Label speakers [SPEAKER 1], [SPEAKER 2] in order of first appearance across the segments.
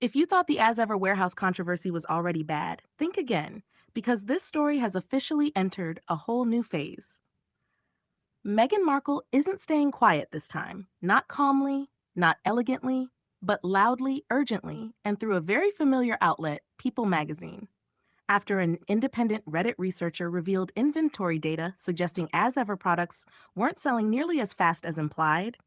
[SPEAKER 1] If you thought the As Ever warehouse controversy was already bad, think again, because this story has officially entered a whole new phase. Meghan Markle isn't staying quiet this time, not calmly, not elegantly, but loudly, urgently, and through a very familiar outlet, People magazine. After an independent Reddit researcher revealed inventory data suggesting As Ever products weren't selling nearly as fast as implied,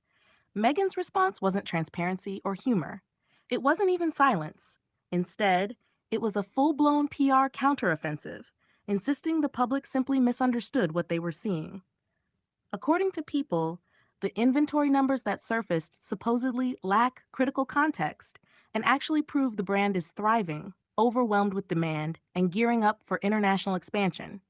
[SPEAKER 1] Meghan's response wasn't transparency or humor. It wasn't even silence. Instead, it was a full blown PR counteroffensive, insisting the public simply misunderstood what they were seeing. According to People, the inventory numbers that surfaced supposedly lack critical context and actually prove the brand is thriving, overwhelmed with demand, and gearing up for international expansion.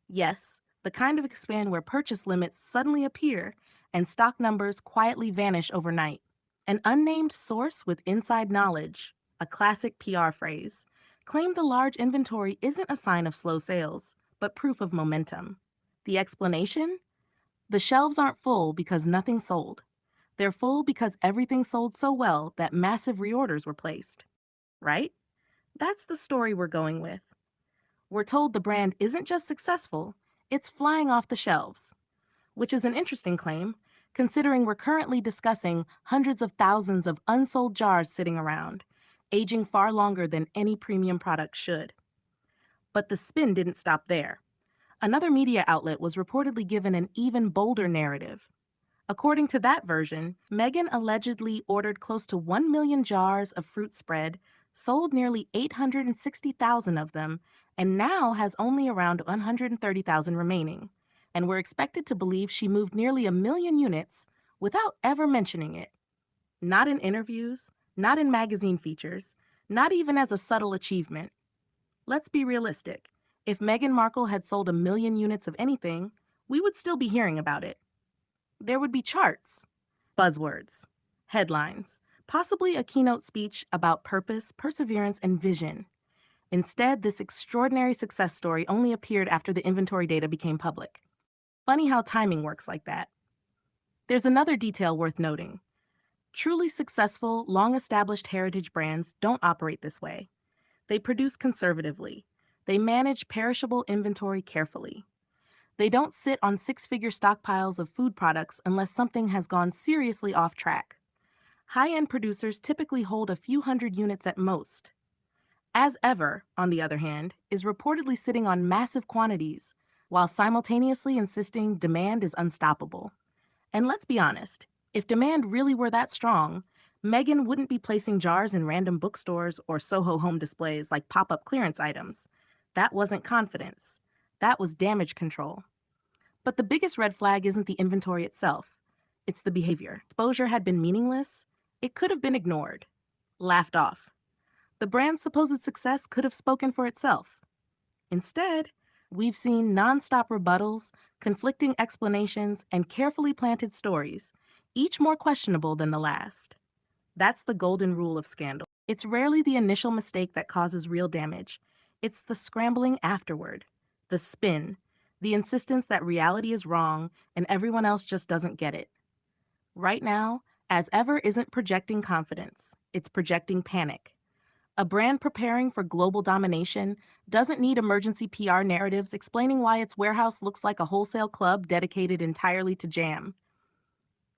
[SPEAKER 1] Yes, the kind of expand where purchase limits suddenly appear and stock numbers quietly vanish overnight. An unnamed source with inside knowledge, a classic PR phrase, claimed the large inventory isn't a sign of slow sales, but proof of momentum. The explanation? The shelves aren't full because nothing sold. They're full because everything sold so well that massive reorders were placed. Right? That's the story we're going with. We're told the brand isn't just successful, it's flying off the shelves, which is an interesting claim, considering we're currently discussing hundreds of thousands of unsold jars sitting around, aging far longer than any premium product should. But the spin didn't stop there. Another media outlet was reportedly given an even bolder narrative. According to that version, Meghan allegedly ordered close to 1 million jars of fruit spread, sold nearly 860,000 of them, and now has only around 130,000 remaining. And we're expected to believe she moved nearly a million units without ever mentioning it. Not in interviews, not in magazine features, not even as a subtle achievement. Let's be realistic. If Meghan Markle had sold a million units of anything, we would still be hearing about it. There would be charts, buzzwords, headlines, possibly a keynote speech about purpose, perseverance, and vision. Instead, this extraordinary success story only appeared after the inventory data became public. Funny how timing works like that. There's another detail worth noting. Truly successful, long-established heritage brands don't operate this way. They produce conservatively. They manage perishable inventory carefully. They don't sit on six-figure stockpiles of food products unless something has gone seriously off track. High-end producers typically hold a few hundred units at most. As Ever, on the other hand, is reportedly sitting on massive quantities, while simultaneously insisting demand is unstoppable. And let's be honest, if demand really were that strong, Meghan wouldn't be placing jars in random bookstores or Soho home displays like pop-up clearance items. That wasn't confidence. That was damage control. But the biggest red flag isn't the inventory itself. It's the behavior. Exposure had been meaningless. It could have been ignored, laughed off. The brand's supposed success could have spoken for itself. Instead, we've seen nonstop rebuttals, conflicting explanations, and carefully planted stories, each more questionable than the last. That's the golden rule of scandal. It's rarely the initial mistake that causes real damage. It's the scrambling afterward, the spin, the insistence that reality is wrong and everyone else just doesn't get it. Right now, As Ever isn't projecting confidence, it's projecting panic. A brand preparing for global domination doesn't need emergency PR narratives explaining why its warehouse looks like a wholesale club dedicated entirely to jam.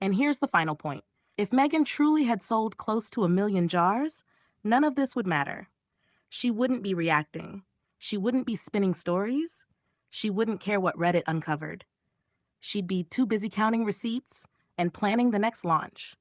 [SPEAKER 1] And here's the final point. If Meghan truly had sold close to a million jars, none of this would matter. She wouldn't be reacting. She wouldn't be spinning stories. She wouldn't care what Reddit uncovered. She'd be too busy counting receipts and planning the next launch.